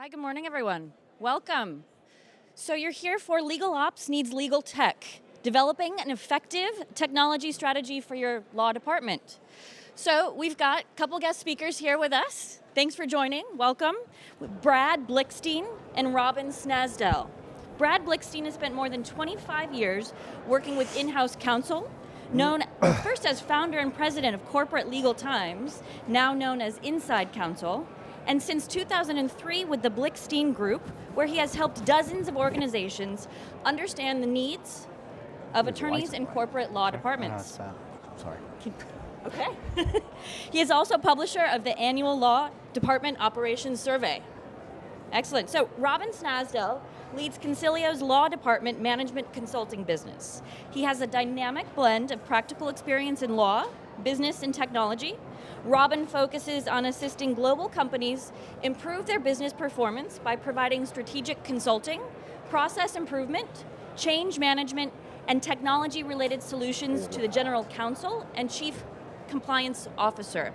Hi, good morning, everyone. Welcome. So you're here for Legal Ops Needs Legal Tech, developing an effective technology strategy for your law department. So we've got a couple guest speakers here with us. Thanks for joining. Welcome. Brad Blickstein and Robin Snasdell. Brad Blickstein has spent more than 25 years working with in-house counsel, known first as founder and president of Corporate Legal Times, now known as Inside Counsel, and since 2003 with the Blickstein Group, where he has helped dozens of organizations understand the needs of attorneys in corporate law departments. Sorry. Okay. He is also publisher of the annual Law Department Operations Survey. Excellent. So Robin Snasdell leads Concilio's Law Department Management Consulting business. He has a dynamic blend of practical experience in law, business, and technology. Robin focuses on assisting global companies improve their business performance by providing strategic consulting, process improvement, change management, and technology-related solutions to the General Counsel and Chief Compliance Officer.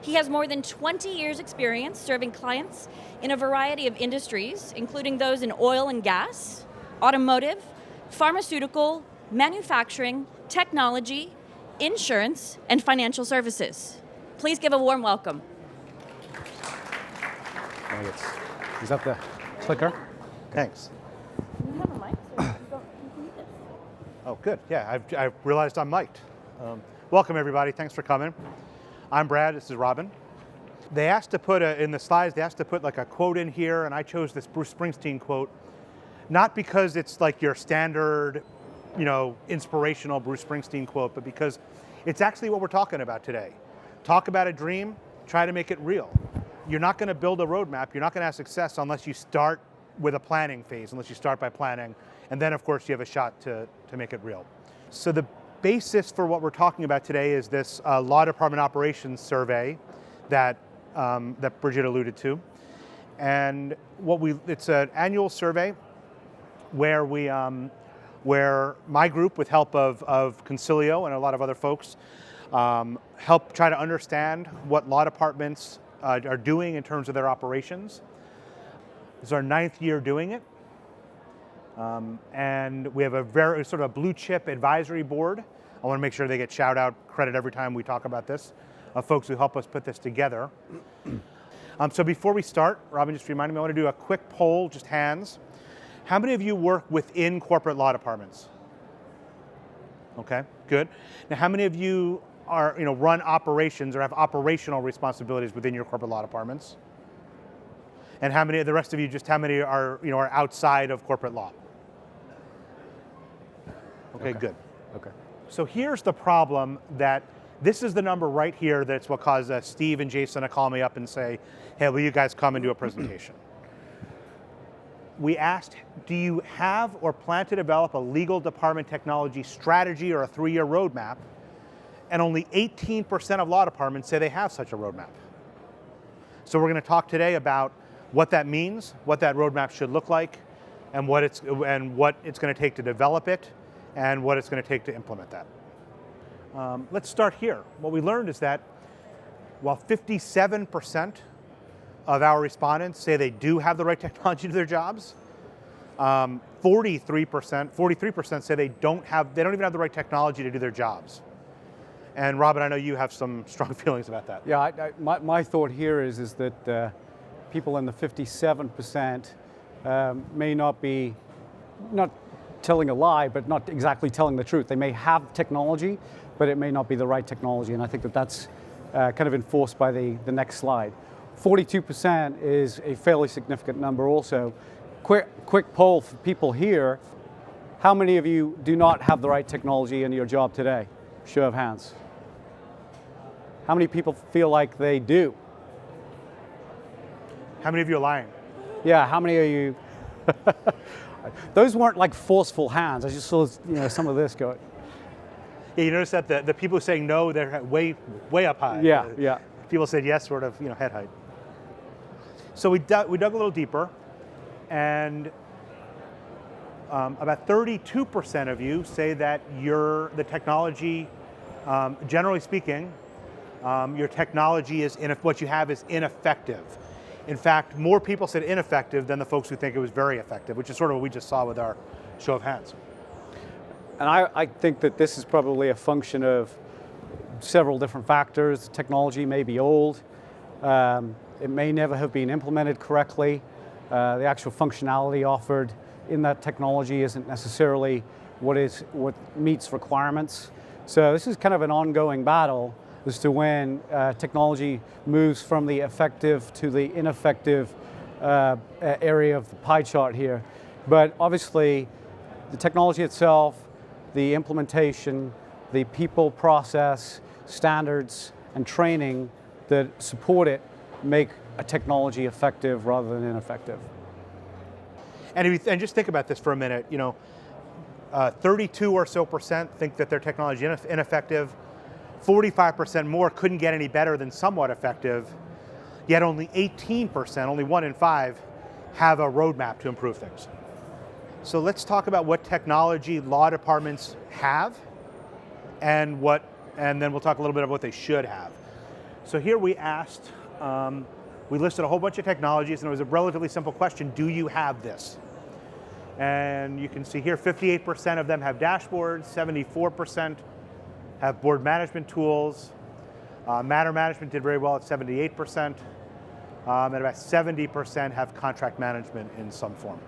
He has more than 20 years experience serving clients in a variety of industries, including those in oil and gas, automotive, pharmaceutical, manufacturing, technology, insurance, and financial services. Please give a warm welcome. Is that the clicker? Thanks. You have a mic, so you don't need this. Oh, good. Yeah, I've realized I'm mic'd. Welcome, everybody. Thanks for coming. I'm Brad. This is Robin. They asked to put in the slides, they asked to put like a quote in here, and I chose this Bruce Springsteen quote, not because it's like your standard, inspirational Bruce Springsteen quote, but because it's actually what we're talking about today. Talk about a dream, try to make it real. You're not going to build a roadmap, you're not going to have success unless you start with a planning phase, unless you start by planning, and then of course you have a shot to make it real. So the basis for what we're talking about today is this Law Department Operations Survey that Bridget alluded to. And it's an annual survey where where my group, with help of Concilio and a lot of other folks, help try to understand what law departments are doing in terms of their operations. This is our 9th year doing it. And we have a very sort of blue chip advisory board. I want to make sure they get shout out credit every time we talk about this, of folks who help us put this together. So before we start, Robin just reminded me, I want to do a quick poll, just hands. How many of you work within corporate law departments? Okay, good. Now, how many of you run operations or have operational responsibilities within your corporate law departments? And how many of the rest of you, how many are outside of corporate law? Okay, good. Okay. So here's the problem, that this is the number right here that's what caused Steve and Jason to call me up and say, hey, will you guys come and do a presentation? We asked, do you have or plan to develop a legal department technology strategy or a 3-year roadmap? And only 18% of law departments say they have such a roadmap. So we're going to talk today about what that means, what that roadmap should look like, and what it's going to take to develop it, and what it's going to take to implement that. Let's start here. What we learned is that while 57% of our respondents say they do have the right technology to their jobs, 43% say they don't even have the right technology to do their jobs. And Robin, I know you have some strong feelings about that. Yeah, my thought here is that people in the 57% may not be, not telling a lie, but not exactly telling the truth. They may have technology, but it may not be the right technology. And I think that's kind of enforced by the next slide. 42% is a fairly significant number also. Quick poll for people here. How many of you do not have the right technology in your job today? Show of hands. How many people feel like they do? How many of you are lying? Yeah, how many of you? Those weren't like forceful hands. I just saw some of this going. Yeah, you notice that the people saying no, they're way up high. Yeah, yeah. People said yes, sort of, head height. So we dug a little deeper, and about 32% of you say that the technology, generally speaking, your technology what you have is ineffective. In fact, more people said ineffective than the folks who think it was very effective, which is sort of what we just saw with our show of hands. And I think that this is probably a function of several different factors. The technology may be old. It may never have been implemented correctly. The actual functionality offered in that technology isn't necessarily what meets requirements. So this is kind of an ongoing battle as to when technology moves from the effective to the ineffective area of the pie chart here. But obviously, the technology itself, the implementation, the people, process, standards, and training that support it make a technology effective rather than ineffective. And just think about this for a minute. 32 or so percent think that their technology is ineffective. 45% more couldn't get any better than somewhat effective. Yet only 18%, only 1 in 5, have a roadmap to improve things. So let's talk about what technology law departments have, and then we'll talk a little bit about what they should have. So here we asked, we listed a whole bunch of technologies, and it was a relatively simple question: do you have this? And you can see here 58% of them have dashboards, 74% have board management tools. Matter management did very well at 78%, and about 70% have contract management in some form.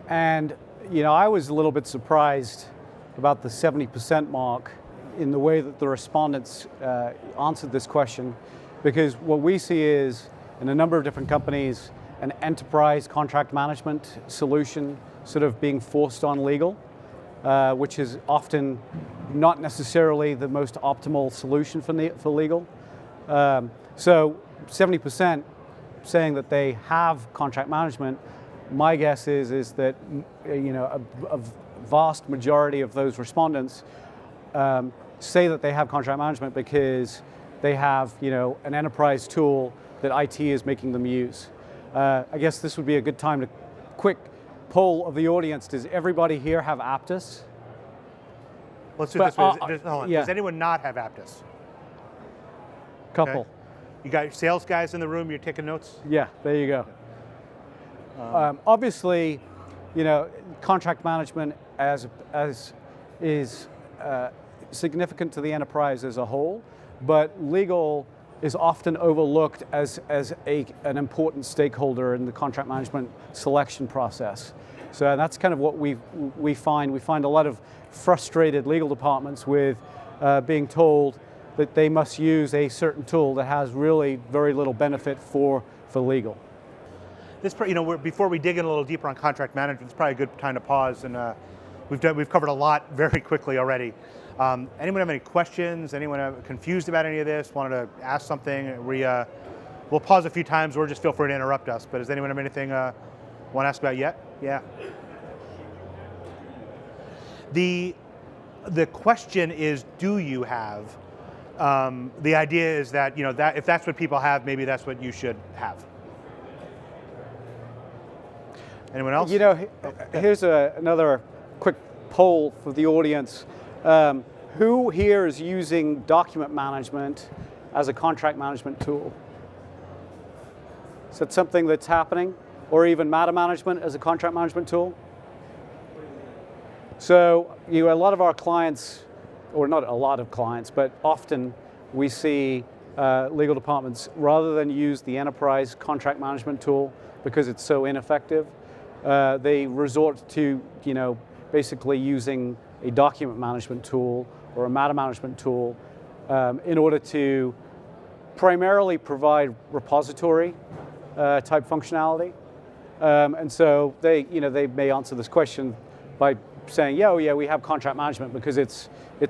And I was a little bit surprised about the 70% mark in the way that the respondents answered this question, because what we see is, in a number of different companies, an enterprise contract management solution sort of being forced on legal, which is often not necessarily the most optimal solution for legal. So 70% saying that they have contract management. My guess is that a vast majority of those respondents say that they have contract management because they have an enterprise tool that IT is making them use. I guess this would be a good time to quick poll of the audience. Does everybody here have Apttus? Let's do it this way. Hold on. Yeah. Does anyone not have Apttus? Couple. Okay. You got your sales guys in the room, you're taking notes? Yeah, there you go. Obviously, contract management as is significant to the enterprise as a whole, but legal is often overlooked as an important stakeholder in the contract management selection process. So that's kind of what we find. We find a lot of frustrated legal departments with being told that they must use a certain tool that has really very little benefit for legal. This, before we dig in a little deeper on contract management, it's probably a good time to pause, and we've covered a lot very quickly already. Anyone have any questions? Anyone confused about any of this? Wanted to ask something? We'll pause a few times, or just feel free to interrupt us. But does anyone have anything want to ask about yet? Yeah. The question is, do you have? The idea is that that if that's what people have, maybe that's what you should have. Anyone else? Here's another quick poll for the audience. Who here is using document management as a contract management tool? Is that something that's happening? Or even matter management as a contract management tool? So a lot of our clients, or not a lot of clients, but often we see legal departments, rather than use the enterprise contract management tool because it's so ineffective, they resort to basically using a document management tool or a matter management tool in order to primarily provide repository type functionality. And so they may answer this question by saying, yeah, we have contract management because it's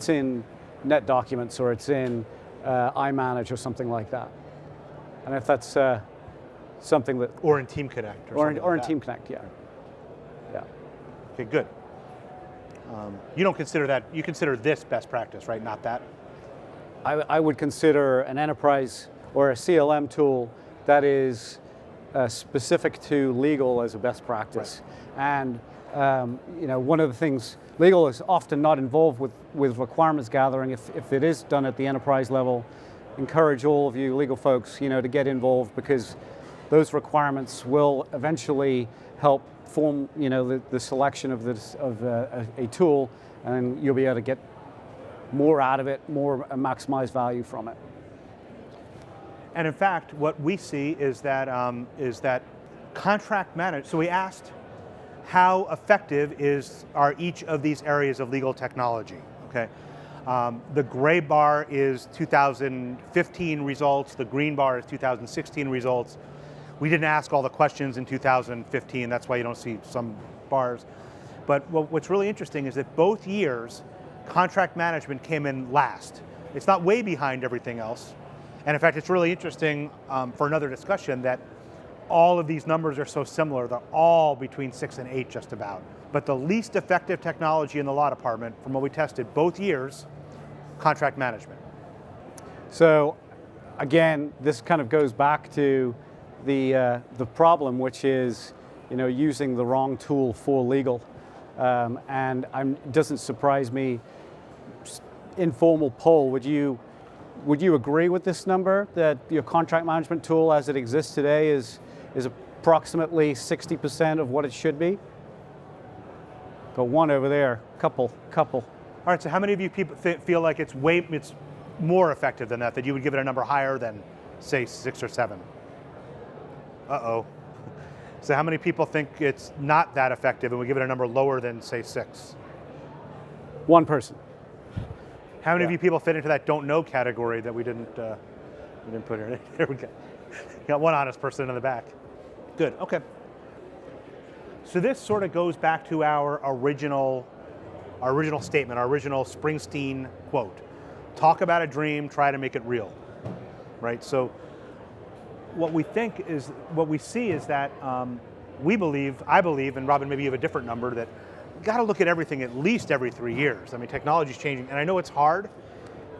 in NetDocuments or it's in iManage or something like that. And if that's something that... Or in Team Connect. Or in Team Connect, yeah. Okay, good. You don't consider that, you consider this best practice, right? Not that? I would consider an enterprise or a CLM tool that is specific to legal as a best practice. Right. And one of the things, legal is often not involved with requirements gathering. If it is done at the enterprise level, encourage all of you legal folks, to get involved, because those requirements will eventually help form, the selection of a tool, and you'll be able to get more out of it, more maximize value from it. And in fact, what we see is that contract management. So we asked, how effective are each of these areas of legal technology? Okay, the gray bar is 2015 results. The green bar is 2016 results. We didn't ask all the questions in 2015. That's why you don't see some bars. But what's really interesting is that both years, contract management came in last. It's not way behind everything else. And in fact, it's really interesting for another discussion that all of these numbers are so similar. They're all between 6 and 8 just about. But the least effective technology in the law department, from what we tested both years, contract management. So again, this kind of goes back to the problem, which is using the wrong tool for legal. And it doesn't surprise me. Informal poll, would you agree with this number that your contract management tool as it exists today is approximately 60% of what it should be? Got one over there, couple. All right, so how many of you people feel like it's more effective than that you would give it a number higher than, say, 6 or 7? Uh-oh. So how many people think it's not that effective and would give it a number lower than, say, 6? One person. How many of you people fit into that don't know category that we didn't put here? There we go. Got one honest person in the back. Good, okay. So this sort of goes back to our original statement, our original Springsteen quote. Talk about a dream, try to make it real, right? So what we see is that I believe, and Robin, maybe you have a different number, that you got to look at everything at least every 3 years. I mean, technology's changing, and I know it's hard,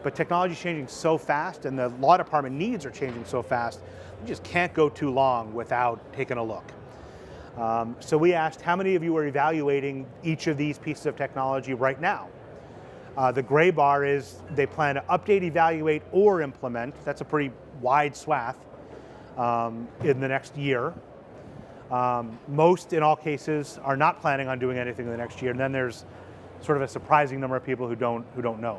but technology's changing so fast, and the law department needs are changing so fast, you just can't go too long without taking a look. So we asked, how many of you are evaluating each of these pieces of technology right now? The gray bar is they plan to update, evaluate, or implement. That's a pretty wide swath in the next year. Most, in all cases, are not planning on doing anything in the next year, and then there's sort of a surprising number of people who don't know.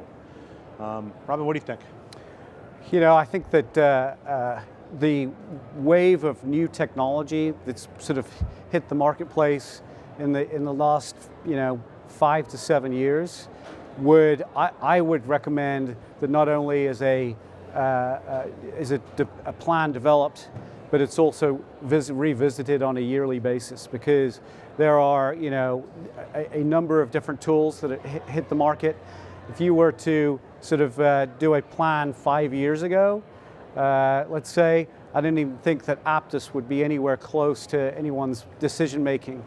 Robin, what do you think? I think that the wave of new technology that's sort of hit the marketplace in the last 5 to 7 years I would recommend that not only is a plan developed, but it's also revisited on a yearly basis, because there are a number of different tools that hit the market. If you were to sort of do a plan 5 years ago, let's say, I didn't even think that Apttus would be anywhere close to anyone's decision making.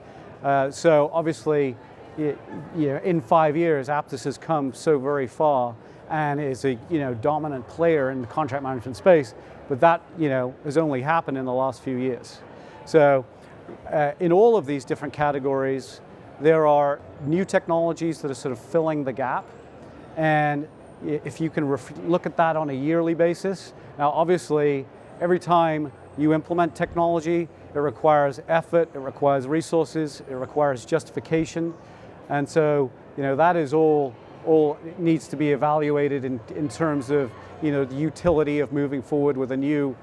So obviously, in 5 years, Apttus has come so very far and is a dominant player in the contract management space. But that has only happened in the last few years. So in all of these different categories, there are new technologies that are sort of filling the gap. And if you can look at that on a yearly basis, now obviously every time you implement technology, it requires effort, it requires resources, it requires justification. And so that is all needs to be evaluated in terms of the utility of moving forward with a new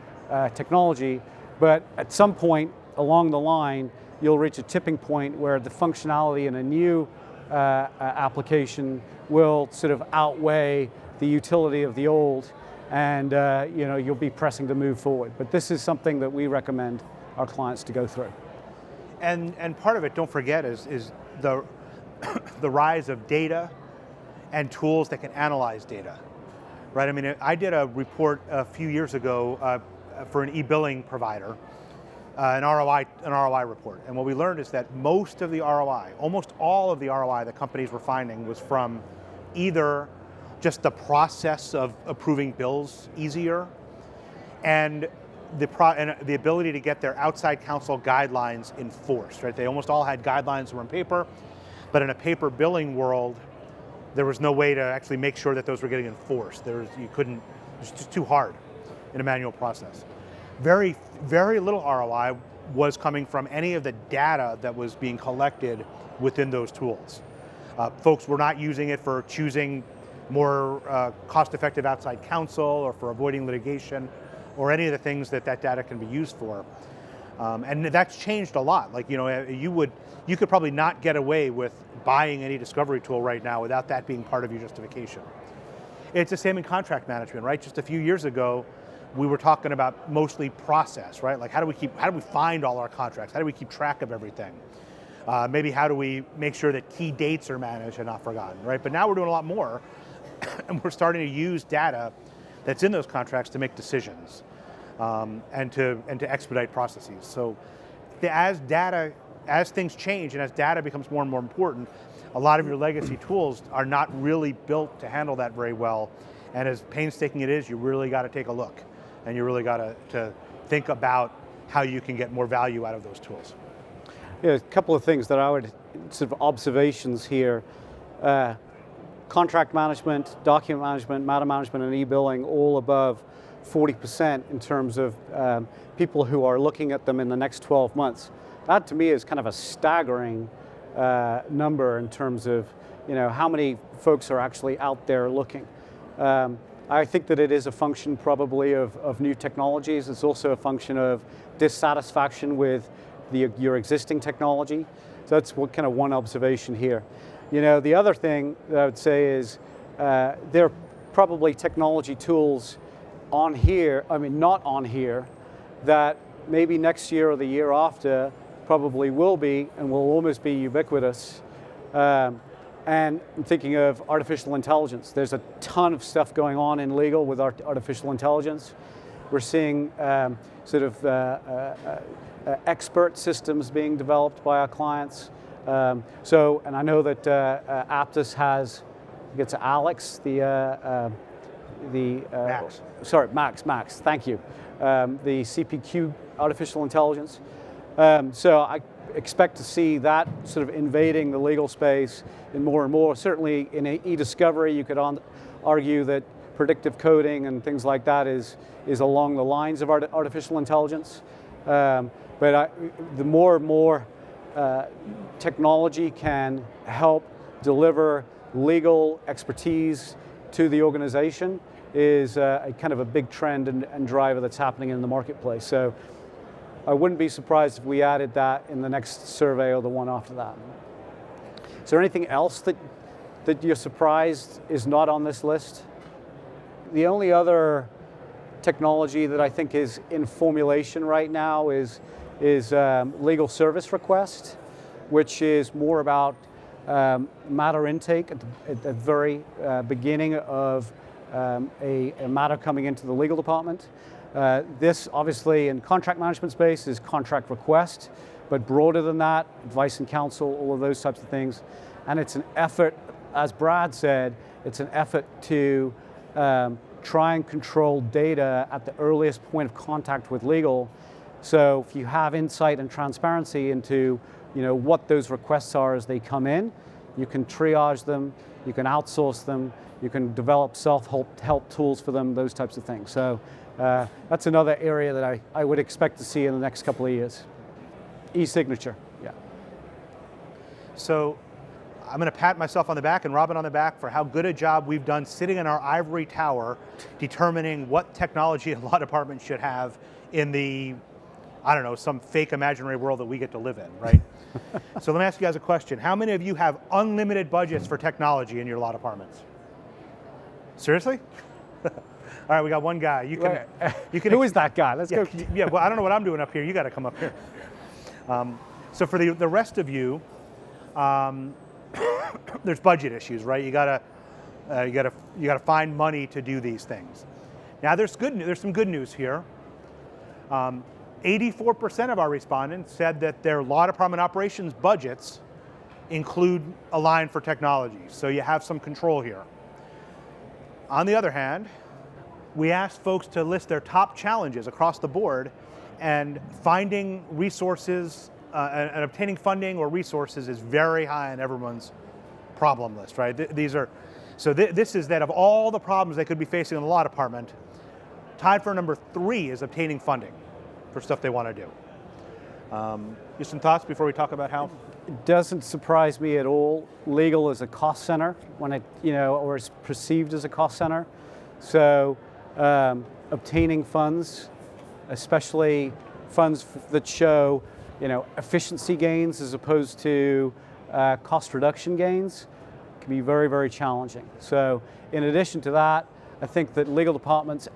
technology. But at some point along the line, you'll reach a tipping point where the functionality in a new application will sort of outweigh the utility of the old, and you'll be pressing to move forward. But this is something that we recommend our clients to go through. And part of it, don't forget, is the the rise of data and tools that can analyze data, right? I mean, I did a report a few years ago for an e-billing provider, an ROI report. And what we learned is that most of the ROI, almost all of the ROI that companies were finding was from either just the process of approving bills easier and the ability to get their outside counsel guidelines enforced, right? They almost all had guidelines that were on paper, but in a paper billing world, there was no way to actually make sure that those were getting enforced. It was just too hard in a manual process. Very very little ROI was coming from any of the data that was being collected within those tools. Folks were not using it for choosing more cost-effective outside counsel or for avoiding litigation or any of the things that that data can be used for. And that's changed a lot. Like, you could probably not get away with buying any discovery tool right now without that being part of your justification. It's the same in contract management, right? Just a few years ago, we were talking about mostly process, right? Like how do we find all our contracts? How do we keep track of everything? Maybe how do we make sure that key dates are managed and not forgotten, right? But now we're doing a lot more, and we're starting to use data that's in those contracts to make decisions and to expedite processes. So as things change and as data becomes more and more important, a lot of your legacy tools are not really built to handle that very well. And as painstaking it is, you really got to take a look, and you really got to think about how you can get more value out of those tools. Yeah, a couple of things that I would, sort of observations here. Contract management, document management, matter management, and e-billing all above 40% in terms of people who are looking at them in the next 12 months. That to me is kind of a staggering number in terms of how many folks are actually out there looking. I think that it is a function probably of new technologies. It's also a function of dissatisfaction with your existing technology. So that's kind of one observation here. The other thing that I would say is there are probably technology tools on here, not on here, that maybe next year or the year after probably will be and will almost be ubiquitous. And I'm thinking of artificial intelligence. There's a ton of stuff going on in legal with artificial intelligence. We're seeing expert systems being developed by our clients. And I know that Apttus has, I think it's Alex, Max. Sorry, Max, thank you. The CPQ artificial intelligence. So I expect to see that sort of invading the legal space in more and more. Certainly in e-discovery, you could argue that predictive coding and things like that is along the lines of artificial intelligence. But the more and more technology can help deliver legal expertise to the organization is a kind of a big trend and driver that's happening in the marketplace. So I wouldn't be surprised if we added that in the next survey or the one after that. Is there anything else that you're surprised is not on this list? The only other technology that I think is in formulation right now is legal service request, which is more about matter intake at the very beginning of a matter coming into the legal department. This obviously in contract management space is contract request, but broader than that, advice and counsel, all of those types of things. And it's an effort, as Brad said, it's an effort to try and control data at the earliest point of contact with legal. So if you have insight and transparency into what those requests are as they come in, you can triage them, you can outsource them, you can develop self-help tools for them, those types of things. So that's another area that I would expect to see in the next couple of years. E-signature, yeah. So I'm going to pat myself on the back and Robin on the back for how good a job we've done sitting in our ivory tower determining what technology a law department should have in the, I don't know, some fake imaginary world that we get to live in, right? So let me ask you guys a question. How many of you have unlimited budgets for technology in your law departments? Seriously? All right, we got one guy. You can. Who is that guy? Let's go. Yeah, well, I don't know what I'm doing up here. You got to come up here. So for the rest of you, there's budget issues, right? You gotta find money to do these things. Now there's some good news here. 84% of our respondents said that their law department operations budgets include a line for technology, so you have some control here. On the other hand, we asked folks to list their top challenges across the board, and finding resources and obtaining funding or resources is very high on everyone's problem list, right? This is that of all the problems they could be facing in the law department, tied for number 3 is obtaining funding. for stuff they want to do. You some thoughts before we talk about how? It doesn't surprise me at all. Legal is a cost center when it, or is perceived as a cost center. So obtaining funds, especially funds that show, efficiency gains as opposed to cost reduction gains, can be very, very challenging. So in addition to that, I think that legal departments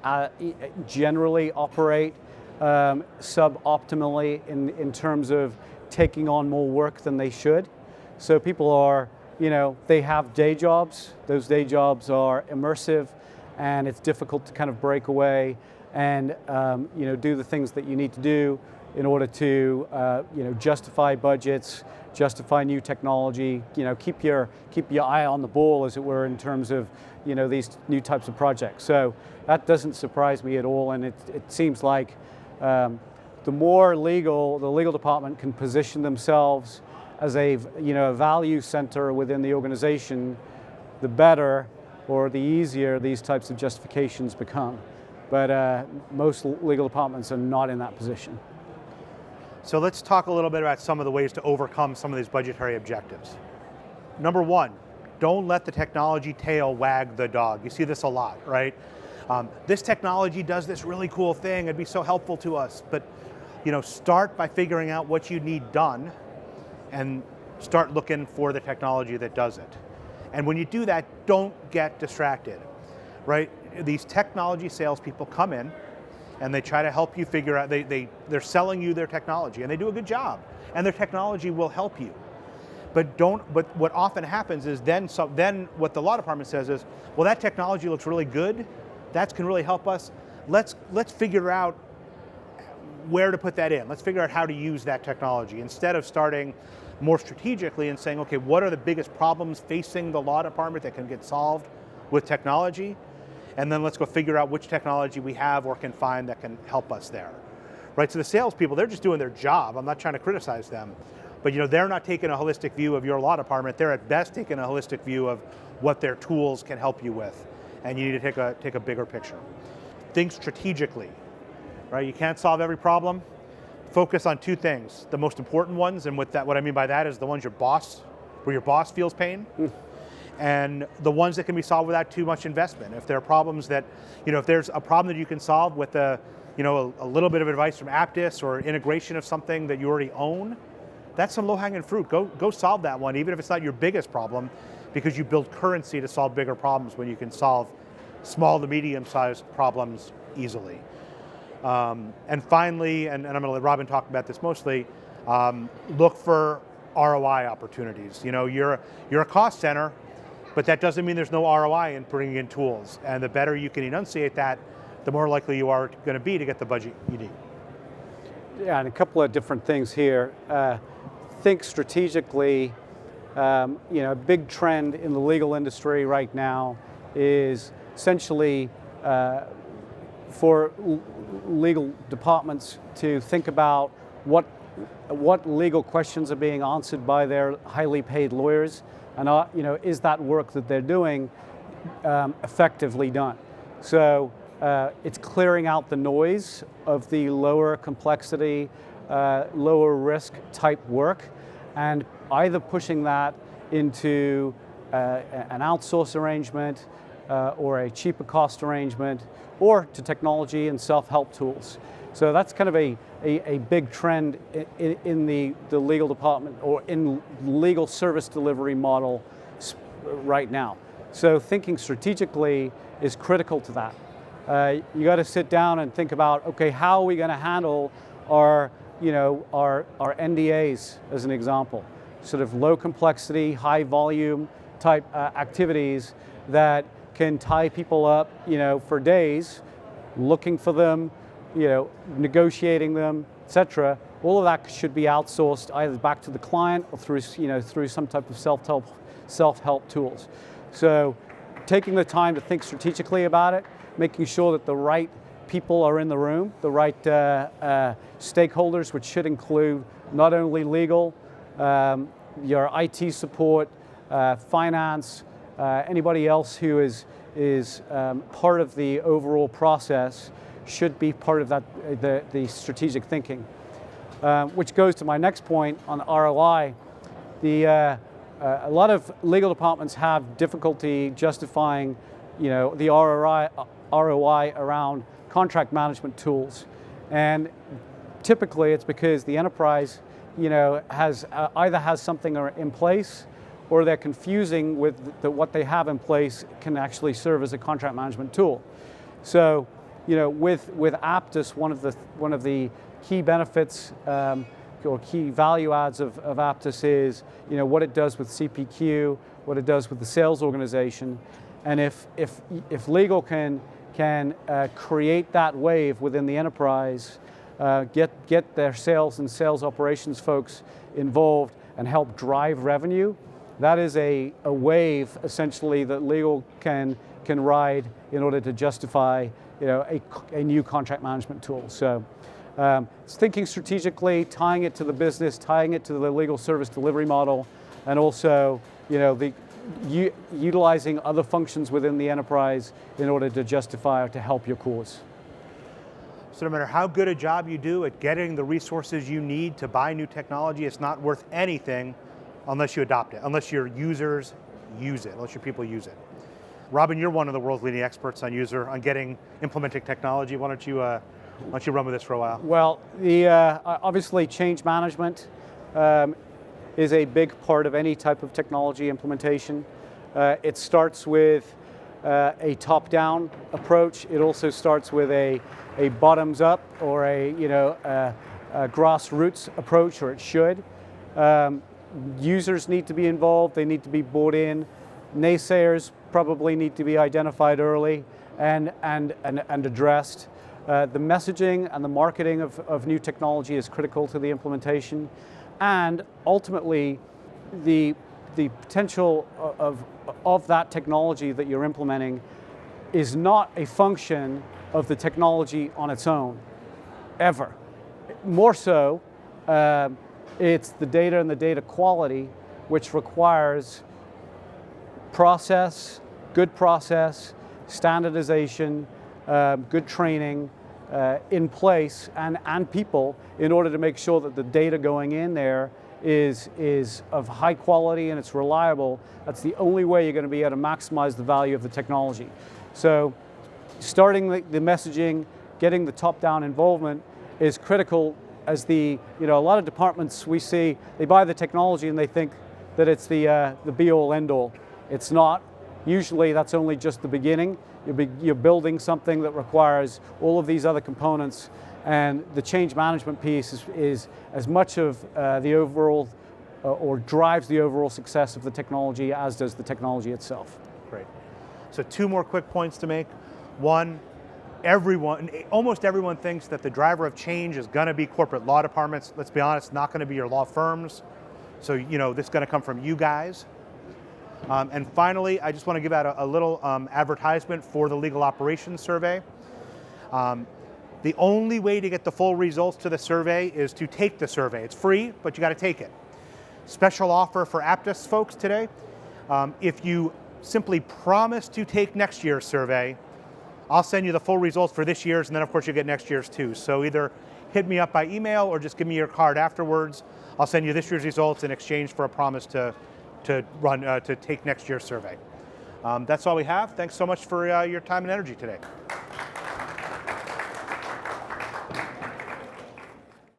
generally operate suboptimally in terms of taking on more work than they should. So people are, they have day jobs. Those day jobs are immersive, and it's difficult to kind of break away and do the things that you need to do in order to justify budgets, justify new technology, keep your eye on the ball, as it were, in terms of these new types of projects. So that doesn't surprise me at all, and it seems like the more the legal department can position themselves as a value center within the organization, the better or the easier these types of justifications become. But most legal departments are not in that position. So let's talk a little bit about some of the ways to overcome some of these budgetary objectives. Number one, don't let the technology tail wag the dog. You see this a lot, right? This technology does this really cool thing, it'd be so helpful to us, but start by figuring out what you need done and start looking for the technology that does it. And when you do that, don't get distracted, right? These technology salespeople come in and they try to help you figure out, they're selling you their technology, and they do a good job, and their technology will help you. But what often happens is then what the law department says is, well, that technology looks really good, that can really help us, let's figure out where to put that in. Let's figure out how to use that technology, instead of starting more strategically and saying, okay, what are the biggest problems facing the law department that can get solved with technology? And then let's go figure out which technology we have or can find that can help us there. Right, so the salespeople, they're just doing their job. I'm not trying to criticize them, but they're not taking a holistic view of your law department. They're at best taking a holistic view of what their tools can help you with. And you need to take a bigger picture. Think strategically, right? You can't solve every problem. Focus on two things, the most important ones, and what I mean by that is the ones where your boss feels pain, and the ones that can be solved without too much investment. If there are problems that, if there's a problem that you can solve with a little bit of advice from Apttus or integration of something that you already own, that's some low-hanging fruit. Go solve that one, even if it's not your biggest problem, because you build currency to solve bigger problems when you can solve small to medium-sized problems easily. And finally, and I'm going to let Robin talk about this mostly, look for ROI opportunities. You're a cost center, but that doesn't mean there's no ROI in bringing in tools. And the better you can enunciate that, the more likely you are going to be to get the budget you need. Yeah, and a couple of different things here. Think strategically. A big trend in the legal industry right now is essentially for legal departments to think about what legal questions are being answered by their highly paid lawyers, and is that work that they're doing effectively done? So it's clearing out the noise of the lower complexity, lower risk type work, and either pushing that into an outsource arrangement or a cheaper cost arrangement, or to technology and self-help tools. So that's kind of a big trend in the legal department or in legal service delivery model right now. So thinking strategically is critical to that. You got to sit down and think about, okay, how are we going to handle our NDAs, as an example, sort of low complexity, high volume type activities that can tie people up, for days, looking for them, negotiating them, etc. All of that should be outsourced either back to the client or through some type of self-help tools. So, taking the time to think strategically about it, making sure that the right people are in the room, the right stakeholders, which should include not only legal, your IT support, finance, anybody else who is part of the overall process, should be part of that the strategic thinking. Which goes to my next point on ROI. A lot of legal departments have difficulty justifying, the ROI around contract management tools, and typically it's because the enterprise, has either has something in place, or they're confusing with what they have in place can actually serve as a contract management tool. So, with Apttus, one of the key benefits or key value adds of Apttus is, what it does with CPQ, what it does with the sales organization, and if legal can create that wave within the enterprise, get their sales and sales operations folks involved and help drive revenue, that is a wave essentially that legal can ride in order to justify a new contract management tool. So it's thinking strategically, tying it to the business, tying it to the legal service delivery model, and also utilizing other functions within the enterprise in order to justify or to help your cause. So no matter how good a job you do at getting the resources you need to buy new technology, it's not worth anything unless you adopt it, unless your users use it, unless your people use it. Robin, you're one of the world's leading experts on implementing technology. Why don't you run with this for a while? Well, obviously change management is a big part of any type of technology implementation. It starts with a top-down approach. It also starts with a bottoms-up or a grassroots approach, or it should. Users need to be involved. They need to be bought in. Naysayers probably need to be identified early and addressed. The messaging and the marketing of new technology is critical to the implementation, and ultimately the potential of that technology that you're implementing is not a function of the technology on its own, ever. More so, it's the data and the data quality, which requires good process, standardization, good training in place, and people, in order to make sure that the data going in there is of high quality and it's reliable. That's the only way you're going to be able to maximize the value of the technology. So starting the messaging, getting the top-down involvement is critical, as a lot of departments we see, they buy the technology and they think that it's the be-all, end-all. It's not. Usually that's only just the beginning. You're building something that requires all of these other components, and the change management piece is as much of the overall or drives the overall success of the technology as does the technology itself. Great. So 2 more quick points to make. One, almost everyone thinks that the driver of change is going to be corporate law departments. Let's be honest, not going to be your law firms. So this is going to come from you guys. And finally, I just want to give out a little advertisement for the Legal Operations Survey. The only way to get the full results to the survey is to take the survey. It's free, but you got to take it. Special offer for Apttus folks today. If you simply promise to take next year's survey, I'll send you the full results for this year's, and then of course you'll get next year's too. So either hit me up by email or just give me your card afterwards. I'll send you this year's results in exchange for a promise to take next year's survey. That's all we have. Thanks so much for your time and energy today.